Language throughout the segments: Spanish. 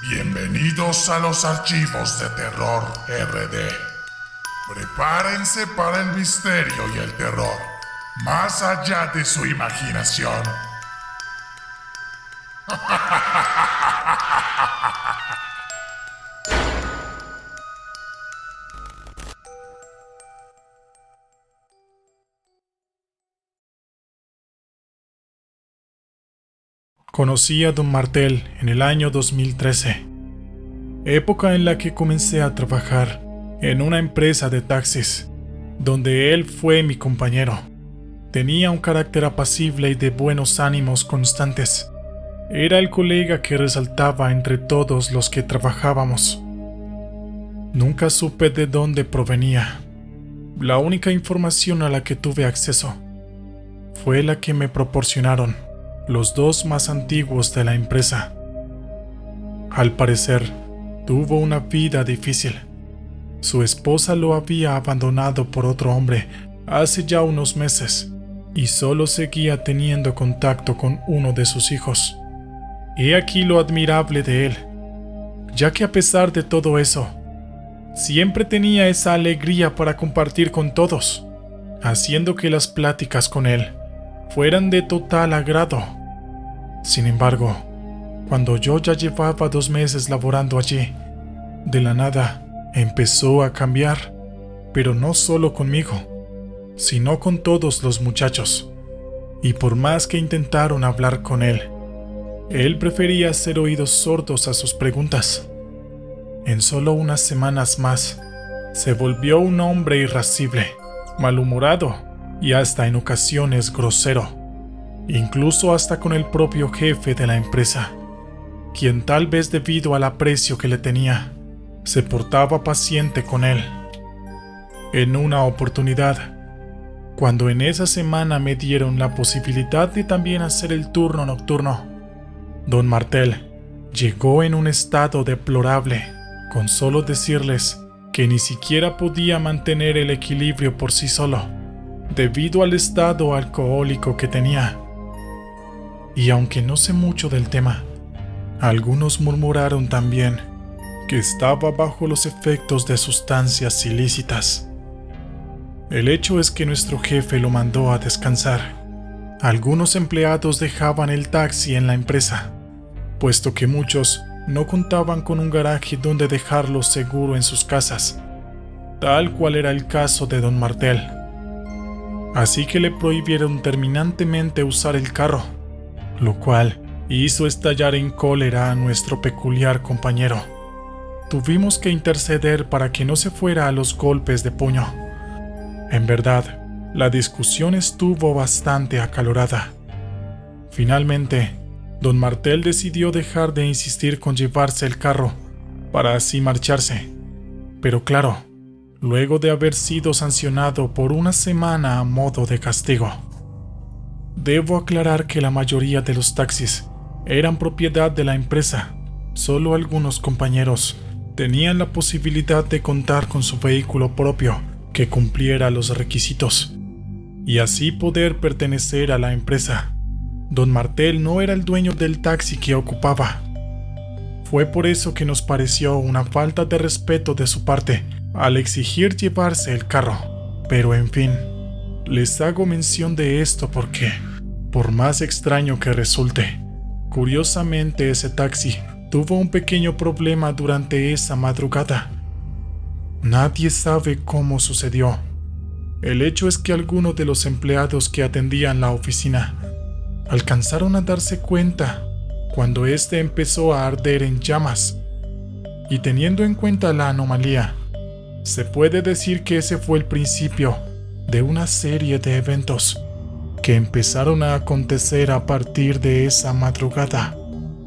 Bienvenidos a los archivos de Terror RD. Prepárense para el misterio y el terror, más allá de su imaginación. Conocí a Don Martel en el año 2013, época en la que comencé a trabajar en una empresa de taxis, donde él fue mi compañero. Tenía un carácter apacible y de buenos ánimos constantes. Era el colega que resaltaba entre todos los que trabajábamos. Nunca supe de dónde provenía. La única información a la que tuve acceso fue la que me proporcionaron los dos más antiguos de la empresa. Al parecer, tuvo una vida difícil. Su esposa lo había abandonado por otro hombre hace ya unos meses y solo seguía teniendo contacto con uno de sus hijos. He aquí lo admirable de él, ya que a pesar de todo eso, siempre tenía esa alegría para compartir con todos, haciendo que las pláticas con él fueran de total agrado. Sin embargo, cuando yo ya llevaba 2 meses laborando allí, de la nada empezó a cambiar, pero no solo conmigo, sino con todos los muchachos. Y por más que intentaron hablar con él prefería hacer oídos sordos a sus preguntas. En solo unas semanas más, se volvió un hombre irascible, malhumorado y hasta en ocasiones grosero, incluso hasta con el propio jefe de la empresa, quien tal vez debido al aprecio que le tenía, se portaba paciente con él. En una oportunidad, cuando en esa semana me dieron la posibilidad de también hacer el turno nocturno, Don Martel llegó en un estado deplorable, con solo decirles que ni siquiera podía mantener el equilibrio por sí solo, debido al estado alcohólico que tenía. Y aunque no sé mucho del tema, algunos murmuraron también que estaba bajo los efectos de sustancias ilícitas. El hecho es que nuestro jefe lo mandó a descansar. Algunos empleados dejaban el taxi en la empresa, puesto que muchos no contaban con un garaje donde dejarlo seguro en sus casas, tal cual era el caso de Don Martel. Así que le prohibieron terminantemente usar el carro, lo cual hizo estallar en cólera a nuestro peculiar compañero. Tuvimos que interceder para que no se fuera a los golpes de puño. En verdad, la discusión estuvo bastante acalorada. Finalmente, Don Martel decidió dejar de insistir con llevarse el carro, para así marcharse. Pero claro, luego de haber sido sancionado por una semana a modo de castigo. Debo aclarar que la mayoría de los taxis eran propiedad de la empresa. Solo algunos compañeros tenían la posibilidad de contar con su vehículo propio que cumpliera los requisitos y así poder pertenecer a la empresa. Don Martel no era el dueño del taxi que ocupaba. Fue por eso que nos pareció una falta de respeto de su parte al exigir llevarse el carro. Pero en fin, les hago mención de esto porque, por más extraño que resulte, curiosamente ese taxi tuvo un pequeño problema durante esa madrugada. Nadie sabe cómo sucedió. El hecho es que algunos de los empleados que atendían la oficina alcanzaron a darse cuenta cuando este empezó a arder en llamas. Y teniendo en cuenta la anomalía, se puede decir que ese fue el principio de una serie de eventos que empezaron a acontecer a partir de esa madrugada.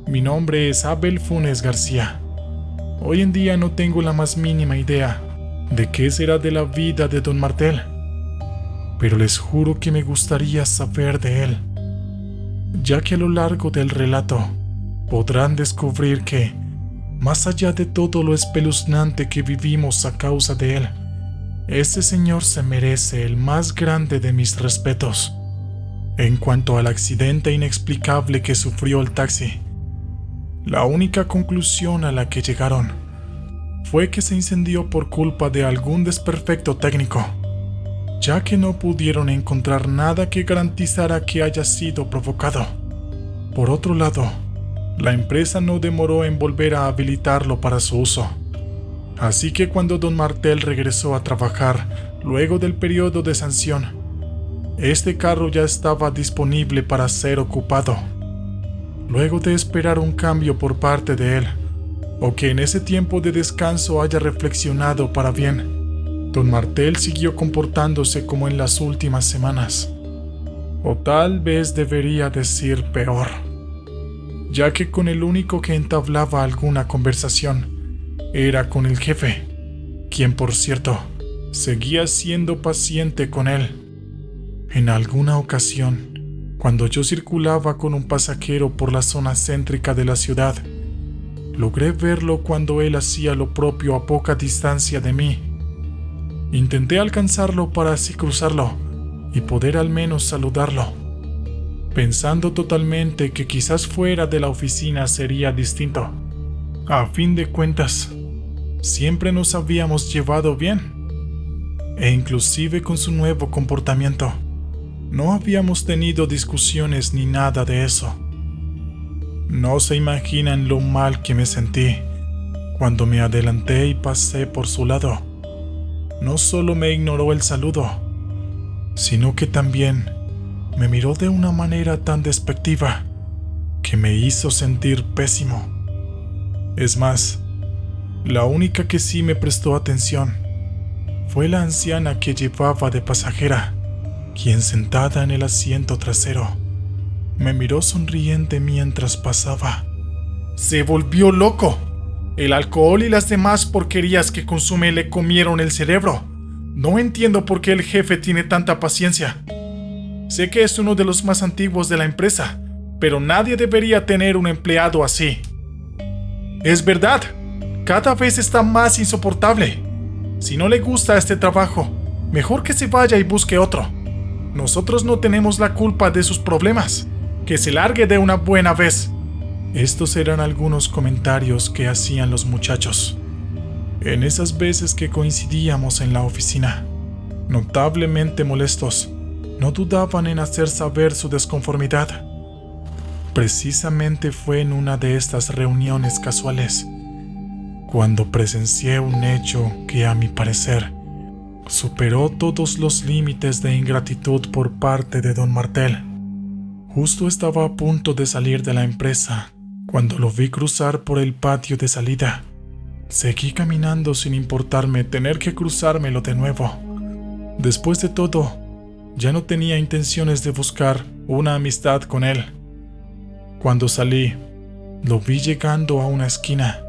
Mi nombre es Abel Funes García. Hoy en día no tengo la más mínima idea de qué será de la vida de Don Martel, pero les juro que me gustaría saber de él, ya que a lo largo del relato podrán descubrir que, más allá de todo lo espeluznante que vivimos a causa de él, este señor se merece el más grande de mis respetos. En cuanto al accidente inexplicable que sufrió el taxi, La única conclusión a la que llegaron fue que se incendió por culpa de algún desperfecto técnico, ya que no pudieron encontrar nada que garantizara que haya sido provocado. Por otro lado, la empresa no demoró en volver a habilitarlo para su uso. Así que cuando don Martel regresó a trabajar luego del periodo de sanción, este carro ya estaba disponible para ser ocupado. Luego de esperar un cambio por parte de él, o que en ese tiempo de descanso haya reflexionado para bien, don Martel siguió comportándose como en las últimas semanas. O tal vez debería decir peor, ya que con el único que entablaba alguna conversación era con el jefe, quien por cierto seguía siendo paciente con él. En alguna ocasión, cuando yo circulaba con un pasajero por la zona céntrica de la ciudad, logré verlo cuando él hacía lo propio a poca distancia de mí. Intenté alcanzarlo para así cruzarlo y poder al menos saludarlo, pensando totalmente que quizás fuera de la oficina sería distinto. A fin de cuentas, siempre nos habíamos llevado bien, e inclusive con su nuevo comportamiento, no habíamos tenido discusiones ni nada de eso. No se imaginan lo mal que me sentí cuando me adelanté y pasé por su lado. No solo me ignoró el saludo, sino que también me miró de una manera tan despectiva que me hizo sentir pésimo. Es más, la única que sí me prestó atención fue la anciana que llevaba de pasajera, quien sentada en el asiento trasero me miró sonriente mientras pasaba. Se volvió loco. El alcohol y las demás porquerías que consume le comieron el cerebro. No entiendo por qué el jefe tiene tanta paciencia. Sé que es uno de los más antiguos de la empresa, pero nadie debería tener un empleado así. Es verdad, cada vez está más insoportable. Si no le gusta este trabajo, mejor que se vaya y busque otro. Nosotros no tenemos la culpa de sus problemas. Que se largue de una buena vez. Estos eran algunos comentarios que hacían los muchachos en esas veces que coincidíamos en la oficina. Notablemente molestos, no dudaban en hacer saber su desconformidad. Precisamente fue en una de estas reuniones casuales cuando presencié un hecho que, a mi parecer, superó todos los límites de ingratitud por parte de don Martel. Justo estaba a punto de salir de la empresa cuando lo vi cruzar por el patio de salida. Seguí caminando sin importarme tener que cruzármelo de nuevo. Después de todo, ya no tenía intenciones de buscar una amistad con él. Cuando salí, lo vi llegando a una esquina.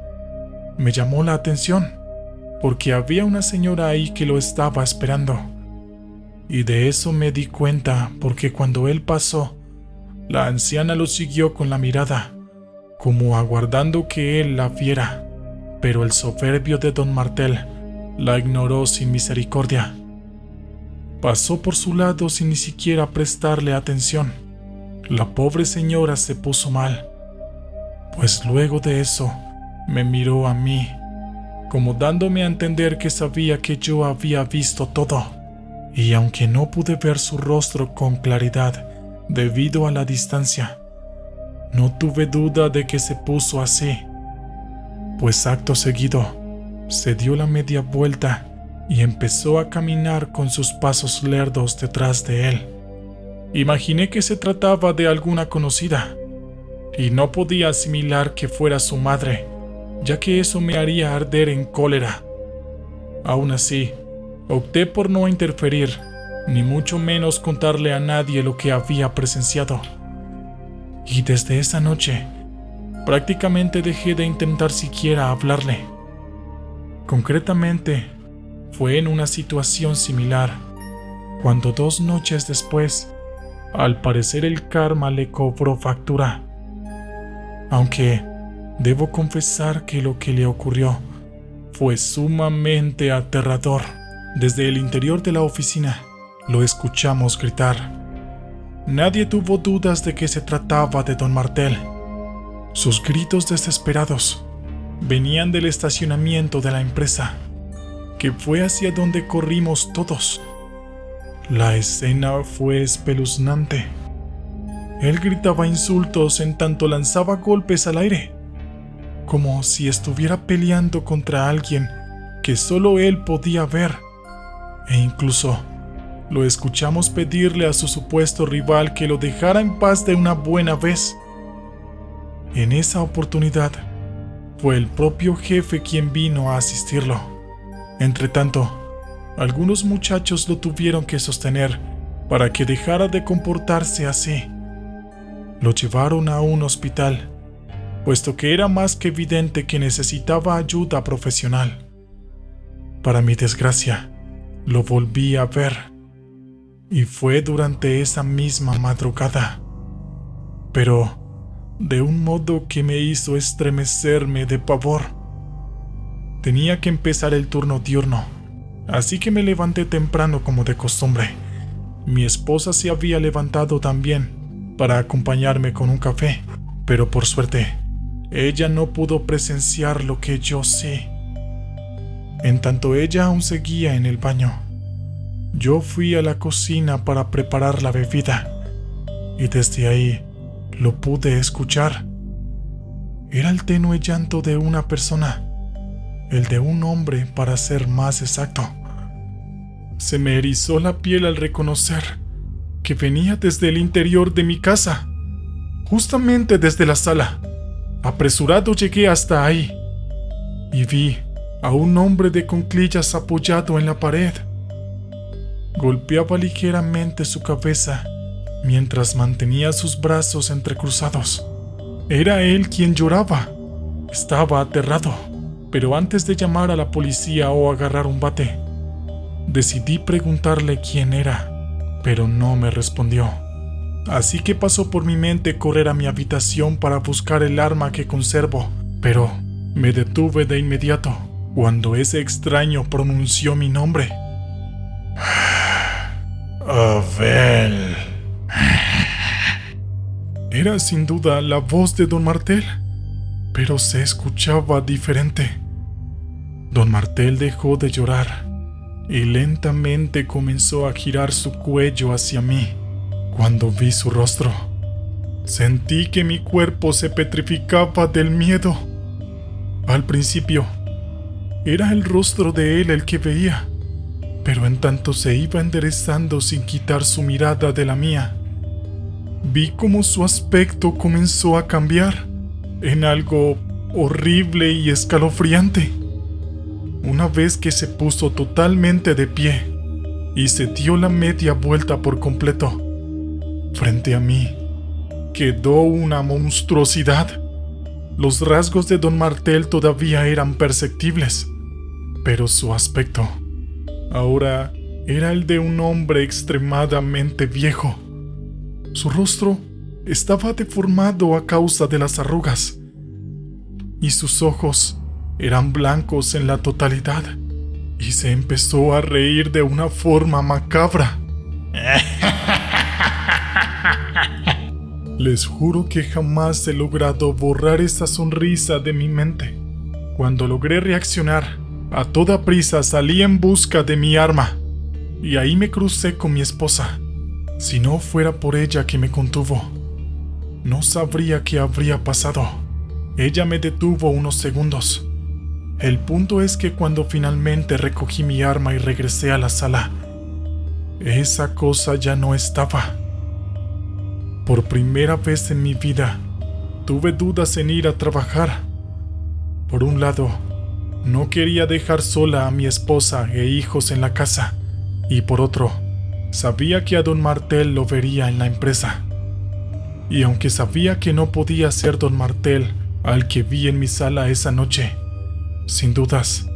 Me llamó la atención porque había una señora ahí que lo estaba esperando. Y de eso me di cuenta porque cuando él pasó, la anciana lo siguió con la mirada, como aguardando que él la viera, pero el soberbio de don Martel la ignoró sin misericordia. Pasó por su lado sin ni siquiera prestarle atención. La pobre señora se puso mal, pues luego de eso me miró a mí, como dándome a entender que sabía que yo había visto todo, y aunque no pude ver su rostro con claridad, debido a la distancia, no tuve duda de que se puso así, pues acto seguido se dio la media vuelta y empezó a caminar con sus pasos lerdos detrás de él. Imaginé que se trataba de alguna conocida y no podía asimilar que fuera su madre, ya que eso me haría arder en cólera. Aún así, opté por no interferir, ni mucho menos contarle a nadie lo que había presenciado. Y desde esa noche, prácticamente dejé de intentar siquiera hablarle. Concretamente, fue en una situación similar, cuando 2 noches después, al parecer el karma le cobró factura. Aunque debo confesar que lo que le ocurrió fue sumamente aterrador. Desde el interior de la oficina, lo escuchamos gritar. Nadie tuvo dudas de que se trataba de don Martel. Sus gritos desesperados venían del estacionamiento de la empresa, que fue hacia donde corrimos todos. La escena fue espeluznante. Él gritaba insultos en tanto lanzaba golpes al aire, como si estuviera peleando contra alguien que solo él podía ver, e incluso lo escuchamos pedirle a su supuesto rival que lo dejara en paz de una buena vez. En esa oportunidad, fue el propio jefe quien vino a asistirlo. Entretanto, algunos muchachos lo tuvieron que sostener para que dejara de comportarse así. Lo llevaron a un hospital, puesto que era más que evidente que necesitaba ayuda profesional. Para mi desgracia, lo volví a ver, y fue durante esa misma madrugada, pero de un modo que me hizo estremecerme de pavor. Tenía que empezar el turno diurno, así que me levanté temprano como de costumbre. Mi esposa se había levantado también para acompañarme con un café, pero por suerte, ella no pudo presenciar lo que yo sí. En tanto ella aún seguía en el baño, yo fui a la cocina para preparar la bebida, y desde ahí lo pude escuchar. Era el tenue llanto de una persona, el de un hombre para ser más exacto. Se me erizó la piel al reconocer que venía desde el interior de mi casa, justamente desde la sala. Apresurado llegué hasta ahí y vi a un hombre de cuclillas apoyado en la pared. Golpeaba ligeramente su cabeza mientras mantenía sus brazos entrecruzados. Era él quien lloraba. Estaba aterrado, pero antes de llamar a la policía o agarrar un bate, decidí preguntarle quién era, pero no me respondió. Así que pasó por mi mente correr a mi habitación para buscar el arma que conservo, pero me detuve de inmediato cuando ese extraño pronunció mi nombre. Abel. Era sin duda la voz de don Martel, pero se escuchaba diferente. Don Martel dejó de llorar y lentamente comenzó a girar su cuello hacia mí. Cuando vi su rostro, sentí que mi cuerpo se petrificaba del miedo. Al principio, era el rostro de él el que veía, pero en tanto se iba enderezando sin quitar su mirada de la mía, vi cómo su aspecto comenzó a cambiar en algo horrible y escalofriante. Una vez que se puso totalmente de pie y se dio la media vuelta por completo, frente a mí quedó una monstruosidad. Los rasgos de don Martel todavía eran perceptibles, pero su aspecto ahora era el de un hombre extremadamente viejo. Su rostro estaba deformado a causa de las arrugas, y sus ojos eran blancos en la totalidad, y se empezó a reír de una forma macabra. Les juro que jamás he logrado borrar esa sonrisa de mi mente. Cuando logré reaccionar, a toda prisa salí en busca de mi arma, y ahí me crucé con mi esposa. Si no fuera por ella que me contuvo, no sabría qué habría pasado. Ella me detuvo unos segundos. El punto es que cuando finalmente recogí mi arma y regresé a la sala, esa cosa ya no estaba. Por primera vez en mi vida, tuve dudas en ir a trabajar. Por un lado, no quería dejar sola a mi esposa e hijos en la casa, y por otro, sabía que a don Martel lo vería en la empresa. Y aunque sabía que no podía ser don Martel al que vi en mi sala esa noche, sin dudas,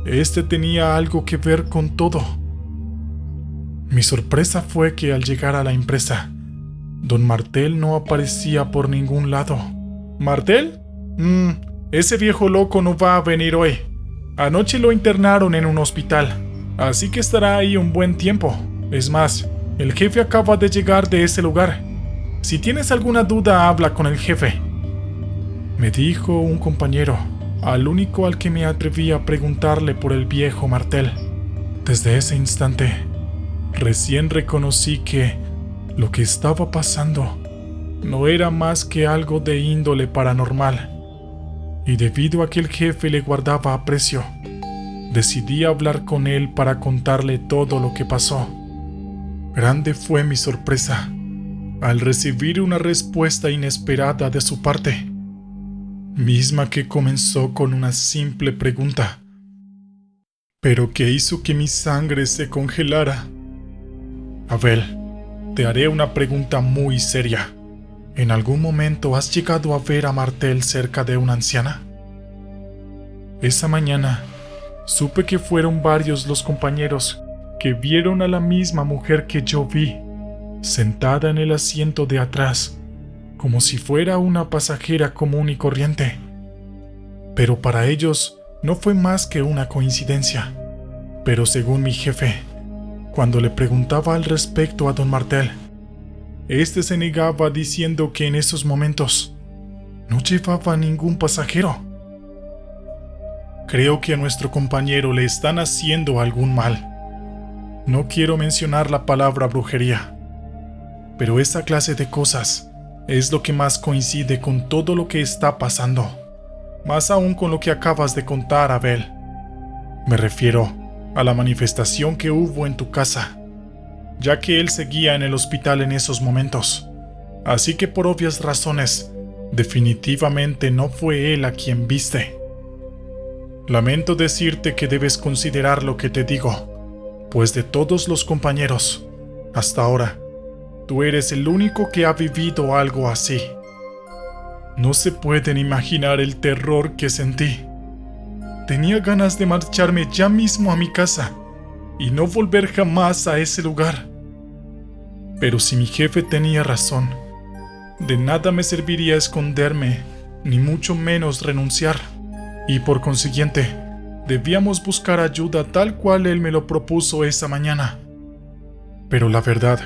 este tenía algo que ver con todo. Mi sorpresa fue que al llegar a la empresa, don Martel no aparecía por ningún lado. ¿Martel? Ese viejo loco no va a venir hoy. Anoche lo internaron en un hospital, así que estará ahí un buen tiempo. Es más, el jefe acaba de llegar de ese lugar. Si tienes alguna duda, habla con el jefe. me dijo un compañero, al único al que me atreví a preguntarle por el viejo Martel. Desde ese instante, recién reconocí que lo que estaba pasando no era más que algo de índole paranormal, y debido a que el jefe le guardaba aprecio, decidí hablar con él para contarle todo lo que pasó. Grande fue mi sorpresa al recibir una respuesta inesperada de su parte, misma que comenzó con una simple pregunta, pero que hizo que mi sangre se congelara. Abel, te haré una pregunta muy seria. ¿En algún momento has llegado a ver a Martel cerca de una anciana? Esa mañana, supe que fueron varios los compañeros que vieron a la misma mujer que yo vi, sentada en el asiento de atrás, como si fuera una pasajera común y corriente. Pero para ellos no fue más que una coincidencia. Pero según mi jefe, cuando le preguntaba al respecto a don Martel, este se negaba diciendo que en esos momentos no llevaba ningún pasajero. Creo que a nuestro compañero le están haciendo algún mal. No quiero mencionar la palabra brujería, pero esa clase de cosas es lo que más coincide con todo lo que está pasando, más aún con lo que acabas de contar, Abel. Me refiero a la manifestación que hubo en tu casa, ya que él seguía en el hospital en esos momentos, así que por obvias razones, definitivamente no fue él a quien viste. Lamento decirte que debes considerar lo que te digo, pues de todos los compañeros, hasta ahora, tú eres el único que ha vivido algo así. No se pueden imaginar el terror que sentí. Tenía ganas de marcharme ya mismo a mi casa y no volver jamás a ese lugar. Pero si mi jefe tenía razón, de nada me serviría esconderme, ni mucho menos renunciar, y por consiguiente, debíamos buscar ayuda tal cual él me lo propuso esa mañana. Pero la verdad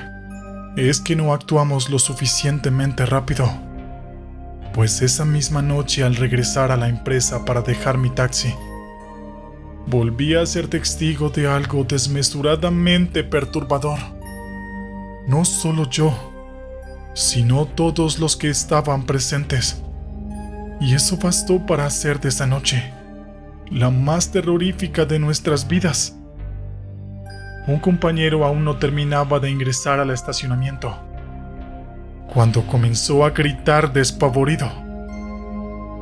es que no actuamos lo suficientemente rápido, pues esa misma noche al regresar a la empresa para dejar mi taxi, volví a ser testigo de algo desmesuradamente perturbador. No solo yo, sino todos los que estaban presentes. Y eso bastó para hacer de esa noche la más terrorífica de nuestras vidas. Un compañero aún no terminaba de ingresar al estacionamiento cuando comenzó a gritar despavorido.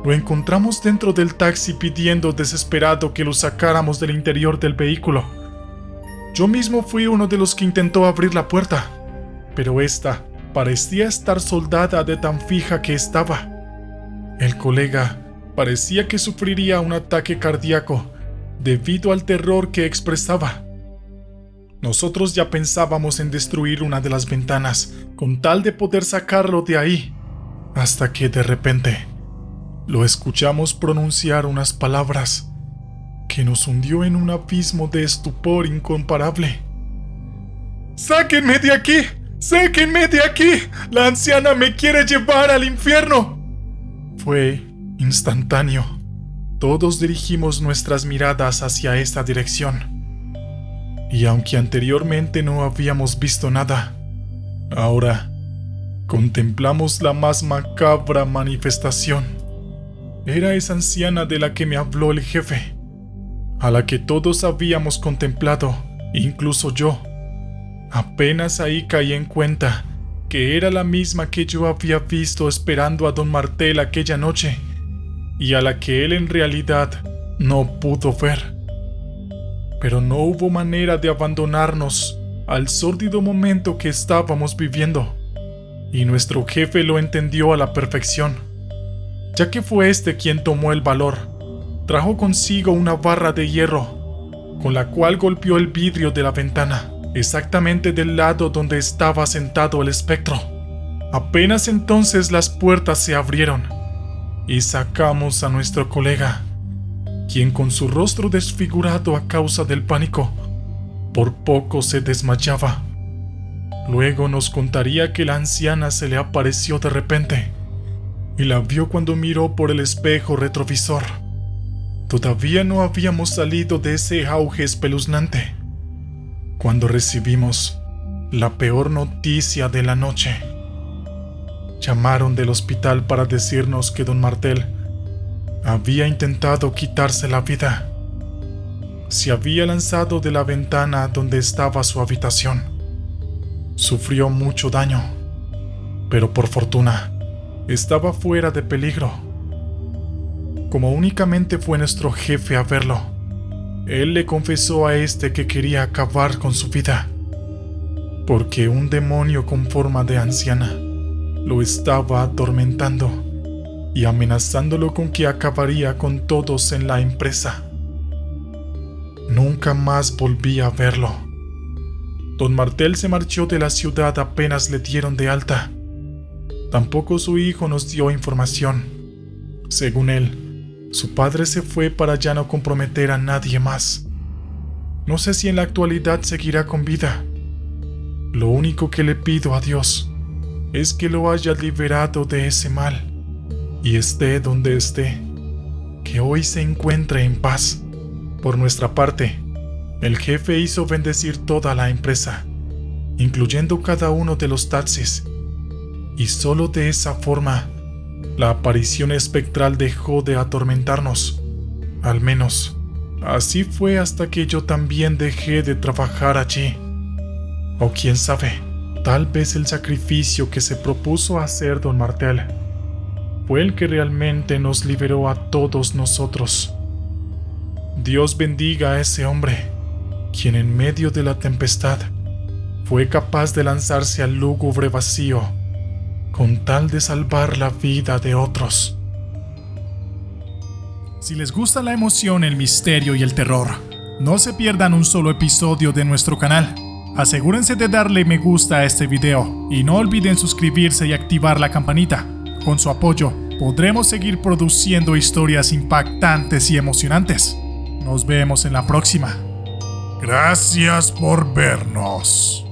Lo encontramos dentro del taxi pidiendo desesperado que lo sacáramos del interior del vehículo. Yo mismo fui uno de los que intentó abrir la puerta, pero esta parecía estar soldada de tan fija que estaba. El colega parecía que sufriría un ataque cardíaco debido al terror que expresaba. Nosotros ya pensábamos en destruir una de las ventanas con tal de poder sacarlo de ahí, hasta que de repente lo escuchamos pronunciar unas palabras que nos hundió en un abismo de estupor incomparable. ¡Sáquenme de aquí! ¡Sáquenme de aquí! ¡La anciana me quiere llevar al infierno! Fue instantáneo. Todos dirigimos nuestras miradas hacia esa dirección. Y aunque anteriormente no habíamos visto nada, ahora contemplamos la más macabra manifestación. Era esa anciana de la que me habló el jefe, a la que todos habíamos contemplado, incluso yo. Apenas ahí caí en cuenta que era la misma que yo había visto esperando a don Martel aquella noche, y a la que él en realidad no pudo ver. Pero no hubo manera de abandonarnos al sórdido momento que estábamos viviendo, y nuestro jefe lo entendió a la perfección, ya que fue este quien tomó el valor. Trajo consigo una barra de hierro, con la cual golpeó el vidrio de la ventana, exactamente del lado donde estaba sentado el espectro. Apenas entonces las puertas se abrieron, y sacamos a nuestro colega, quien con su rostro desfigurado a causa del pánico, por poco se desmayaba. Luego nos contaría que la anciana se le apareció de repente y la vio cuando miró por el espejo retrovisor. Todavía no habíamos salido de ese auge espeluznante cuando recibimos la peor noticia de la noche. Llamaron del hospital para decirnos que don Martel había intentado quitarse la vida. Se había lanzado de la ventana donde estaba su habitación. Sufrió mucho daño, pero por fortuna estaba fuera de peligro. Como únicamente fue nuestro jefe a verlo, él le confesó a este que quería acabar con su vida, porque un demonio con forma de anciana lo estaba atormentando y amenazándolo con que acabaría con todos en la empresa. Nunca más volví a verlo. Don Martel se marchó de la ciudad apenas le dieron de alta. Tampoco su hijo nos dio información. Según él, su padre se fue para ya no comprometer a nadie más. No sé si en la actualidad seguirá con vida. Lo único que le pido a Dios es que lo haya liberado de ese mal y esté donde esté, que hoy se encuentre en paz. Por nuestra parte, el jefe hizo bendecir toda la empresa, incluyendo cada uno de los taxis, y solo de esa forma la aparición espectral dejó de atormentarnos. Al menos, así fue hasta que yo también dejé de trabajar allí. O quién sabe, tal vez el sacrificio que se propuso hacer don Martel fue el que realmente nos liberó a todos nosotros. Dios bendiga a ese hombre, quien en medio de la tempestad fue capaz de lanzarse al lúgubre vacío con tal de salvar la vida de otros. Si les gusta la emoción, el misterio y el terror, no se pierdan un solo episodio de nuestro canal. Asegúrense de darle me gusta a este video y no olviden suscribirse y activar la campanita. Con su apoyo, podremos seguir produciendo historias impactantes y emocionantes. Nos vemos en la próxima. Gracias por vernos.